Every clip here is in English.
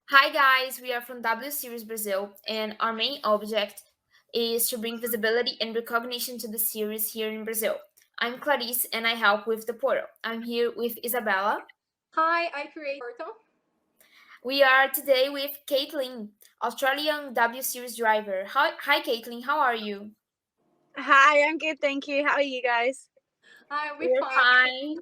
Hi guys, we are from W Series Brazil, and our main object is to bring visibility and recognition to the series here in Brazil. I'm Clarice and I help with the portal. I'm here with Isabella. We are today with Caitlin, Australian W Series driver. Hi Caitlin, how are you? Hi, I'm good, thank you. How are you guys? We're fine.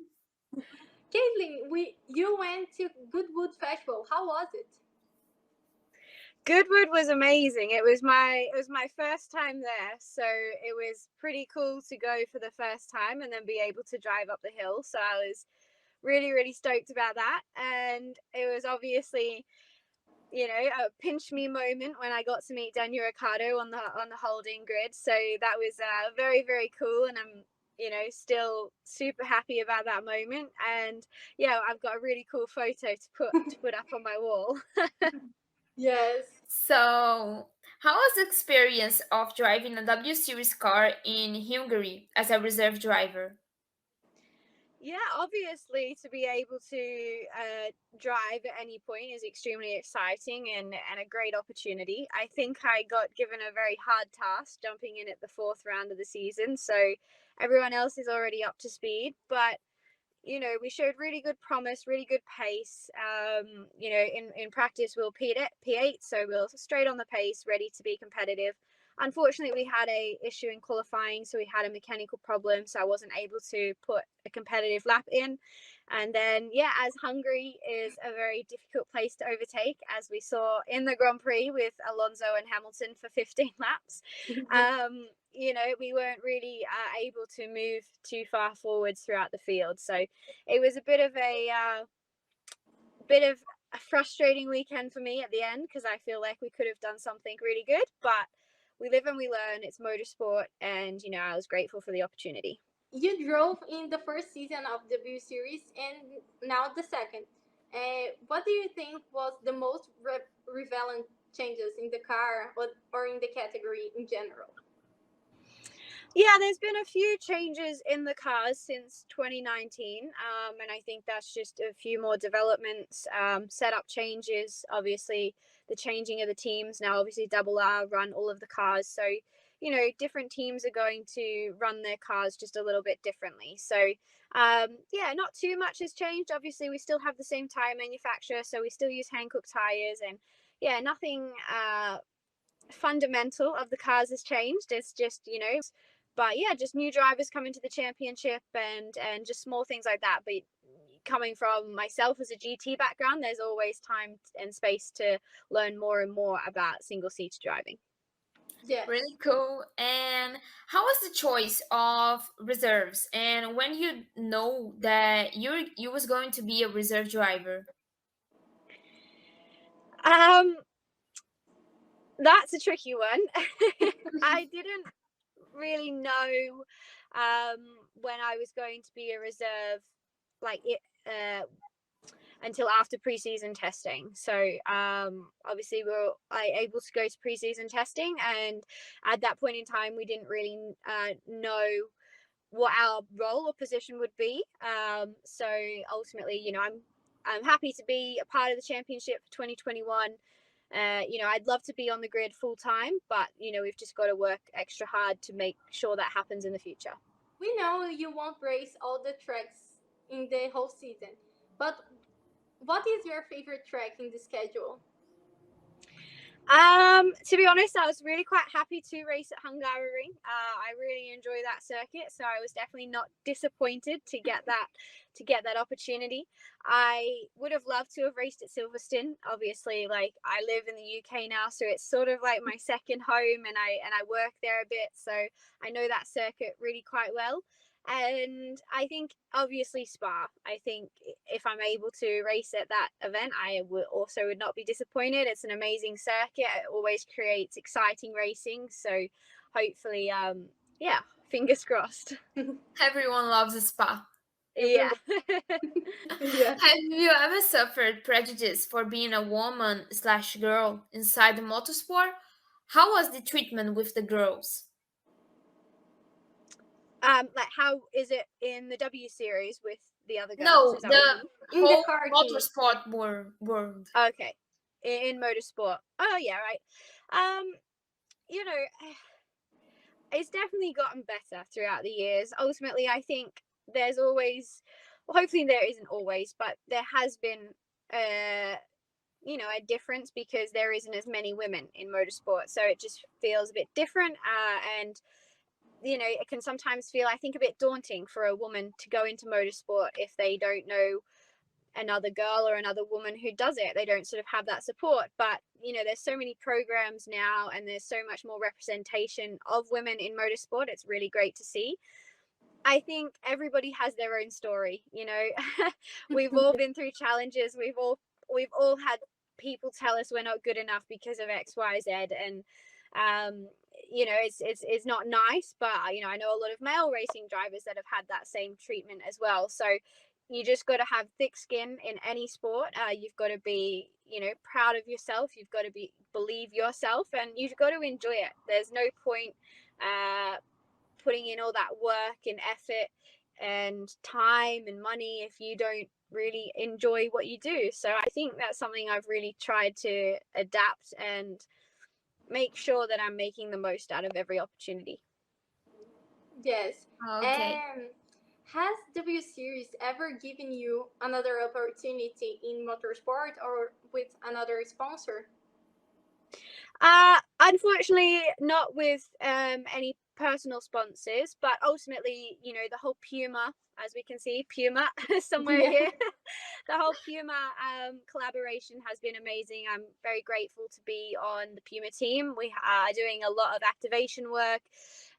Goodwood was amazing. It was my first time there, so it was pretty cool to go for the first time and then be able to drive up the hill. So I was really stoked about that, and it was obviously a pinch me moment when I got to meet Daniel Ricciardo on the holding grid. So that was very cool, and I'm still super happy about that moment. And yeah, I've got a really cool photo to put up on my wall. So, how was the experience of driving a W Series car in Hungary as a reserve driver? Yeah, obviously, to be able to drive at any point is extremely exciting and a great opportunity. I think I got given a very hard task jumping in at the fourth round of the season, so everyone else is already up to speed. But we showed really good promise, really good pace. In practice, we'll P8, so we're straight on the pace, ready to be competitive. Unfortunately, we had a issue in qualifying, so we had a mechanical problem, so I wasn't able to put a competitive lap in. And then, yeah, as Hungary is a very difficult place to overtake, as we saw in the Grand Prix with Alonso and Hamilton for 15 laps, we weren't really able to move too far forwards throughout the field. So it was a frustrating weekend for me at the end because I feel like we could have done something really good, but we live and we learn. It's motorsport, and I was grateful for the opportunity. Yeah, there's been a few changes in the cars since 2019, and I think that's just a few more developments, setup changes. Obviously, the changing of the teams now. Obviously, Double R run all of the cars, so different teams are going to run their cars just a little bit differently. So, yeah, not too much has changed. Obviously, we still have the same tire manufacturer, so we still use Hankook tires, and yeah, nothing fundamental of the cars has changed. It's just but yeah, just new drivers coming to the championship and just small things like that. But coming from myself as a GT background, there's always time and space to learn more and more about single seat driving. Really cool. And how was the choice of reserves? And when you know that you was going to be a reserve driver? um that's a tricky one. I didn't really know when I was going to be a reserve, like it until after preseason testing. So obviously we were able to go to preseason testing, and at that point in time, we didn't really know what our role or position would be. So ultimately, I'm happy to be a part of the championship for 2021. I'd love to be on the grid full time, but we've just got to work extra hard to make sure that happens in the future. To be honest, I was really quite happy to race at Hungary. I really enjoy that circuit, so I was definitely not disappointed to get that opportunity. I would have loved to have raced at Silverstone. Obviously, like I live in the UK now, so it's sort of like my second home, and I work there a bit, so I know that circuit really quite well. And I think obviously Spa. I think if I'm able to race at that event, I would not be disappointed. It's an amazing circuit. It always creates exciting racing. So hopefully, yeah, fingers crossed. Everyone loves a spa. Yeah. Have you ever suffered prejudice for being a woman slash girl inside the motorsport? How was the treatment with the girls? Like how is it in the W series with the other girls? No, Is that what you the mean? whole motorsport world. Okay. in motorsport. Oh yeah, right. Um, you know, it's definitely gotten better throughout the years. Ultimately, I think there's always, well, hopefully there isn't always, but there has been, uh, a difference because there isn't as many women in motorsport. So it just feels a bit different. And, it can sometimes feel, I think, a bit daunting for a woman to go into motorsport if they don't know another girl or another woman who does it. They don't sort of have that support. But there's so many programs now, and there's so much more representation of women in motorsport. It's really great to see. I think everybody has their own story. We've all been through challenges. We've all had people tell us we're not good enough because of XYZ, and it's not nice. But I know a lot of male racing drivers that have had that same treatment as well. So you just got to have thick skin in any sport. You've got to be proud of yourself. You've got to believe yourself, and you've got to enjoy it. There's no point putting in all that work and effort and time and money if you don't really enjoy what you do. So I think that's something I've really tried to adapt and make sure that I'm making the most out of every opportunity. Yes. Okay. And has W Series ever given you another opportunity in motorsport or with another sponsor? Unfortunately, not with any personal sponsors, but ultimately, the whole Puma, as we can see, Puma somewhere Yeah. here, the whole Puma collaboration has been amazing. I'm very grateful to be on the Puma team. We are doing a lot of activation work,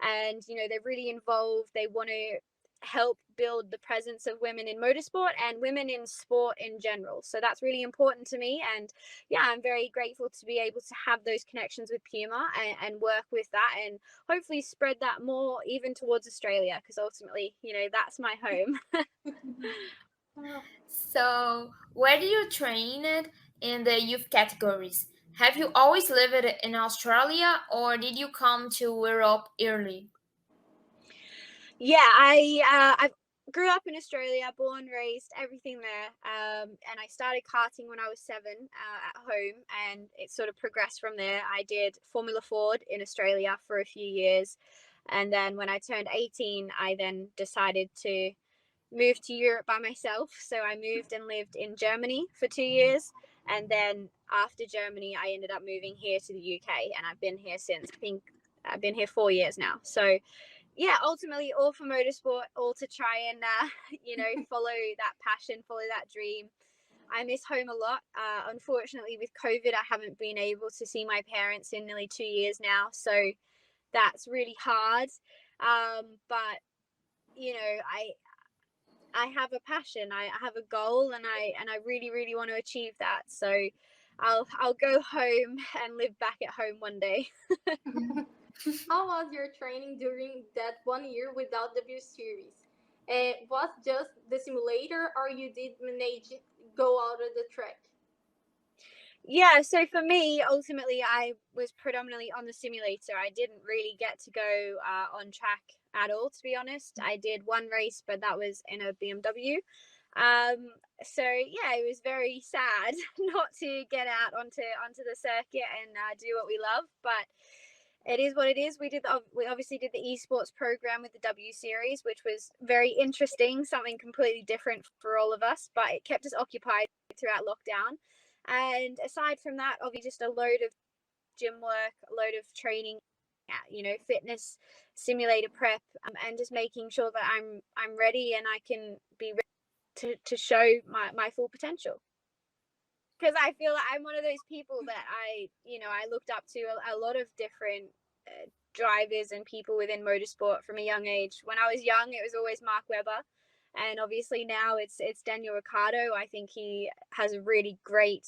and they're really involved. They want to help build the presence of women in motorsport and women in sport in general. So that's really important to me. And yeah, I'm very grateful to be able to have those connections with Puma and work with that, and hopefully spread that more even towards Australia, because ultimately, that's my home. So, where do you train it in the youth categories? Have you always lived in Australia, or did you come to Europe early? Yeah, I grew up in Australia, born, raised, everything there. And I started karting when I was 7 at home, and it sort of progressed from there. I did Formula Ford in Australia for a few years, and then when I turned 18, I then decided to move to Europe by myself. So I moved and lived in Germany for 2 years, and then after Germany, I ended up moving here to the UK, and I've been here since. I think I've been here 4 years now. So yeah, ultimately all for motorsport, all to try and follow that passion, follow that dream. I miss home a lot. Unfortunately, with COVID, I haven't been able to see my parents in nearly 2 years now, so that's really hard. But I have a passion. I have a goal, and I really really want to achieve that. So I'll go home and live back at home one day. How was your training during that 1 year without W Series? Was just the simulator, or you did manage go out of the track? Yeah, so for me, ultimately, I was predominantly on the simulator. I didn't really get to go on track at all, to be honest. I did one race, but that was in a BMW. Um, so yeah, it was very sad not to get out onto the circuit and do what we love, but it is what it is. We obviously did the esports program with the W Series, which was very interesting, something completely different for all of us, but it kept us occupied throughout lockdown. And aside from that, obviously just a load of gym work, a load of training, fitness, simulator prep, and just making sure that I'm ready and I can be ready to show my full potential. Because I feel like I'm one of those people that I looked up to a lot of different drivers and people within motorsport from a young age. When I was young, it was always Mark Webber, and obviously now it's Daniel Ricciardo. I think he has a really great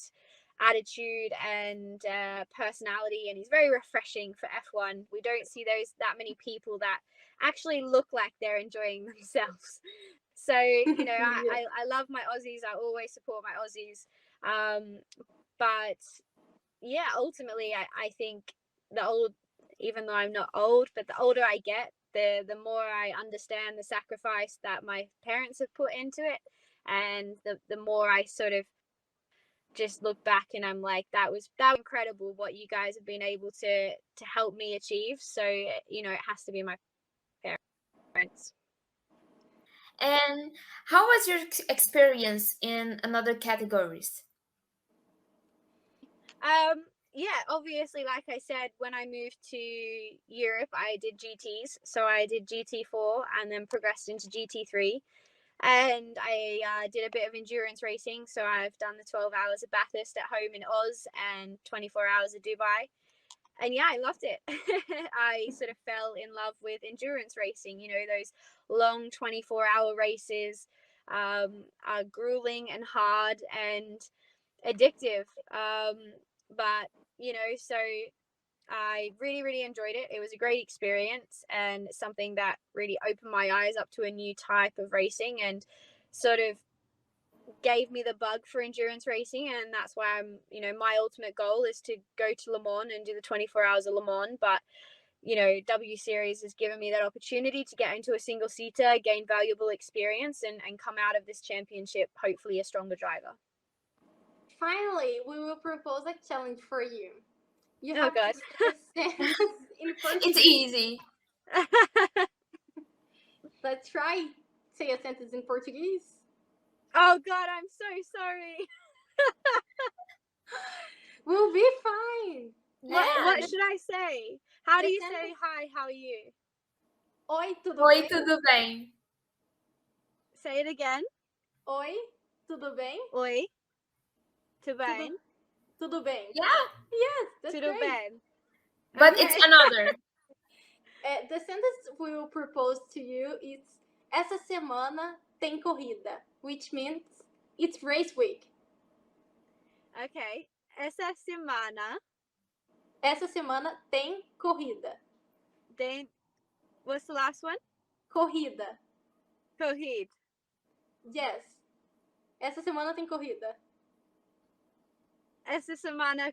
attitude and personality, and he's very refreshing for F1. We don't see that many people that actually look like they're enjoying themselves. So Yes. I love my Aussies. I always support my Aussies. But yeah, ultimately, I think the old, even though I'm not old, but the older I get, the more I understand the sacrifice that my parents have put into it, and the more I sort of just look back and I'm like, that was incredible what you guys have been able to help me achieve. So, you know, it has to be my parents. And how was your experience in another categories? Yeah, obviously, like I said, when I moved to Europe, I did GTs. So I did GT4 and then progressed into GT3. And I did a bit of endurance racing. So I've done the 12 hours of Bathurst at home in Oz and 24 hours of Dubai. And yeah, I loved it. I sort of fell in love with endurance racing. You know, those long 24-hour races are grueling and hard and addictive. But, you know, so I really, really enjoyed it. It was a great experience and something that really opened my eyes up to a new type of racing and sort of gave me the bug for endurance racing. And that's why you know, my ultimate goal is to go to Le Mans and do the 24 hours of Le Mans. But, you know, W Series has given me that opportunity to get into a single seater, gain valuable experience and come out of this championship, hopefully a stronger driver. Finally, we will propose a challenge for you. You Oh, have God. to say a sentence in Portuguese. It's easy. Let's try. Say a sentence in Portuguese. Oh, God, I'm so sorry. We'll be fine. What should I say? How do The you say sentence- hi? How are you? Oi, tudo Oi, bem? tudo bem? Say it again. Oi, tudo bem? Oi. Tudo bem. Tudo bem. Yeah, Yes, that's Tudo great. bem. but Okay. it's another. The sentence we will propose to you is essa semana tem corrida, which means it's race week. Okay. Essa semana Essa semana tem corrida. tem. What's the last one? Corrida. Corrida. Yes. Essa semana tem corrida. Essa semana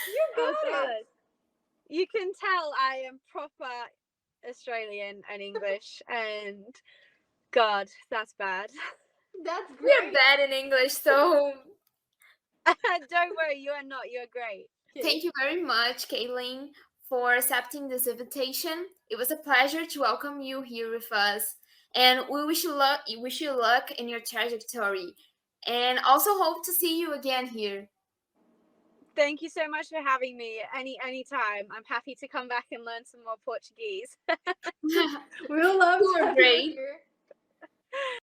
You got God. it. You can tell I am proper Australian and English, and God, that's bad. That's We're great. bad in English, so Don't worry, you are not. You're great. thank you very much, Caitlin, for accepting this invitation. It was a pleasure to welcome you here with us, and we wish you luck. Wish you luck in your trajectory, and also hope to see you again here. Thank you so much for having me. Anytime. I'm happy to come back and learn some more Portuguese. We'll love You to were have you great. here.